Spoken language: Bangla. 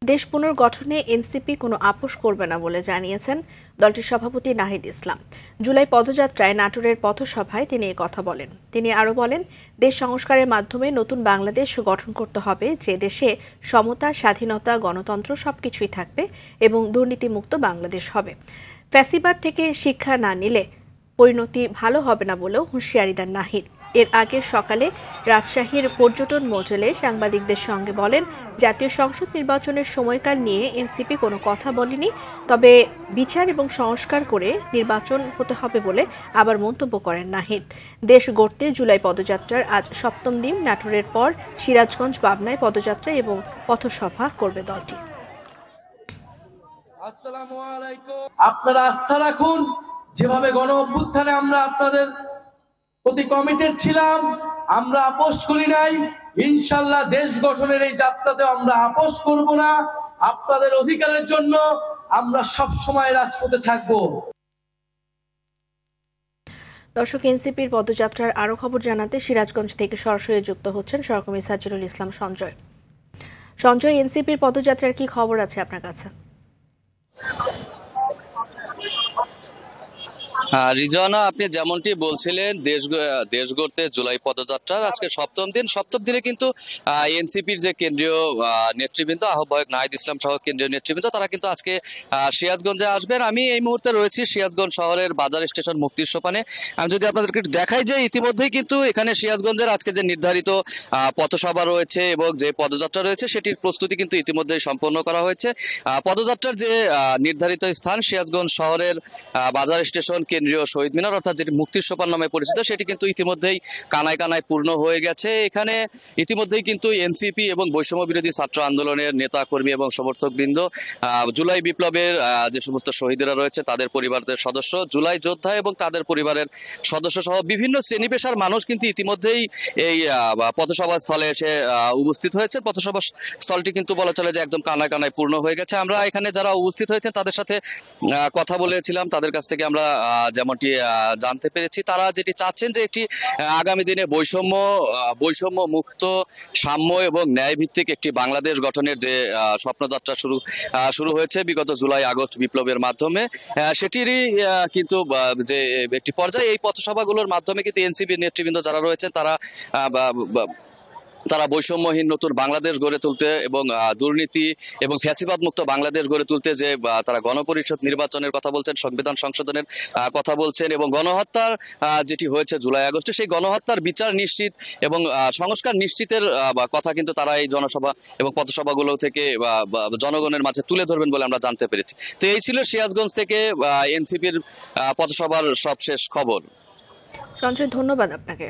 দেশ পুনর্গঠনে এনসিপি কোনো আপোষ করবে না বলে জানিয়েছেন দলটির সভাপতি নাহিদ ইসলাম। জুলাই পদযাত্রায় নাটোরের পথসভায় তিনি কথা বলেন। তিনি আরও বলেন, দেশ সংস্কারের মাধ্যমে নতুন বাংলাদেশ গঠন করতে হবে, যে দেশে সমতা, স্বাধীনতা, গণতন্ত্র সবকিছুই থাকবে এবং দুর্নীতিমুক্ত বাংলাদেশ হবে। ফ্যাসিবাদ থেকে শিক্ষা না নিলে পরিণতি ভালো হবে না বলেও হুঁশিয়ারি দেন নাহিদ। এর আগে সকালে রাজশাহীর পর্যটন মোটেলে সাংবাদিকদের সঙ্গে বলেন, জাতীয় সংসদ নির্বাচনের সময়কাল নিয়ে এনসিপি কোনো কথা বলেনি, তবে বিচার এবং সংস্কার করে নির্বাচন হতে হবে বলে আবার মন্তব্য করেন নাহিদ। দেশ গড়তে জুলাই পদযাত্রার আজ ৭ম দিন। নাটোরের পর সিরাজগঞ্জ, পাবনায় পদযাত্রা এবং পথসভা করবে দলটি। আসসালামু আলাইকুম। আপনারা আস্থা রাখুন, যেভাবে গণ অভ্যুত্থানে আমরা আপনাদের প্রতি কমিটেড ছিলাম, আমরা আপোষ করি নাই। ইনশাআল্লাহ দেশ গঠনের এই যাত্রাতে আমরা আপোষ করব না। আপনাদের অধিকারের জন্য আমরা সব সময় রাজপথে থাকব। দর্শক, এনসিপির পদযাত্রার আরো খবর জানাতে সিরাজগঞ্জ থেকে সরাসরি যুক্ত হচ্ছেন সহকর্মী সাজ্জুরুল ইসলাম সঞ্জয়। সঞ্জয়, এনসিপির পদযাত্রার কি খবর আছে আপনার কাছে? রিজওয়ানা, আপনি যেমনটি বলছিলেন, দেশ গড়তে জুলাই পদযাত্রার আজকে ৭ম দিন। ৭ম দিনে কিন্তু এনসিপির যে কেন্দ্রীয় নেতৃবৃন্দ, আহ্বায়ক নাহিদ ইসলাম সহ কেন্দ্রীয় নেতৃবৃন্দ, তারা কিন্তু আজকে সিরাজগঞ্জে আসবেন। আমি এই মুহূর্তে রয়েছি সিরাজগঞ্জ শহরের বাজার স্টেশন মুক্তির সোপানে। আমি যদি আপনাদেরকে দেখাই যে ইতিমধ্যেই কিন্তু এখানে সিরাজগঞ্জের আজকে যে নির্ধারিত পথসভা রয়েছে এবং যে পদযাত্রা রয়েছে, সেটির প্রস্তুতি কিন্তু ইতিমধ্যেই সম্পন্ন করা হয়েছে। পদযাত্রার যে নির্ধারিত স্থান সিরাজগঞ্জ শহরের বাজার স্টেশন কেন্দ্রীয় শহীদ মিনার, অর্থাৎ যেটি মুক্তির সোপান নামে পরিচিত, সেটি কিন্তু ইতিমধ্যেই কানায় কানায় পূর্ণ হয়ে গেছে। এখানে ইতিমধ্যেই কিন্তু এনসিপি এবং বৈষম্য বিরোধী ছাত্র আন্দোলনের নেতা কর্মী এবং সমর্থক বৃন্দ, জুলাই বিপ্লবের যে সমস্ত শহীদরা রয়েছে তাদের পরিবারদের সদস্য, জুলাই যোদ্ধা এবং তাদের পরিবারের সদস্য সহ বিভিন্ন শ্রেণী পেশার মানুষ কিন্তু ইতিমধ্যেই এই পথসভা স্থলে এসে উপস্থিত হয়েছে। পথসভা স্থলটি কিন্তু বলা চলে যে একদম কানায় কানায় পূর্ণ হয়ে গেছে। আমরা এখানে যারা উপস্থিত হয়েছেন তাদের সাথে কথা বলেছিলাম, তাদের কাছ থেকে আমরা যেমনটি জানতে পেরেছি, তারা যেটি চাচ্ছেন যে একটি আগামী দিনে বৈষম্য মুক্ত, সাম্য এবং ন্যায় ভিত্তিক একটি বাংলাদেশ গঠনের যে স্বপ্নযাত্রা শুরু হয়েছে বিগত জুলাই আগস্ট বিপ্লবের মাধ্যমে, সেটিরই কিন্তু যে একটি পর্যায়ে এই পথসভাগুলোর মাধ্যমে কিন্তু এনসিপির নেতৃবৃন্দ যারা রয়েছেন তারা বৈষম্যহীন নতুন বাংলাদেশ গড়ে তুলতে এবং দুর্নীতি এবং ফ্যাসিবাদ মুক্ত বাংলাদেশ গড়ে তুলতে যে তারা গণপরিষদ নির্বাচনের কথা বলছেন, সংবিধান সংশোধনের কথা বলছেন এবং গণহত্যার যেটি হয়েছে জুলাই আগস্টে, সেই গণহত্যার বিচার নিশ্চিত এবং সংস্কার নিশ্চিতের কথা কিন্তু তারা এই জনসভা এবং পথসভাগুলো থেকে জনগণের মাঝে তুলে ধরবেন বলে আমরা জানতে পেরেছি। তো এই ছিল সিরাজগঞ্জ থেকে এনসিপির পথসভার সবশেষ খবর। সঞ্জয়, ধন্যবাদ আপনাকে।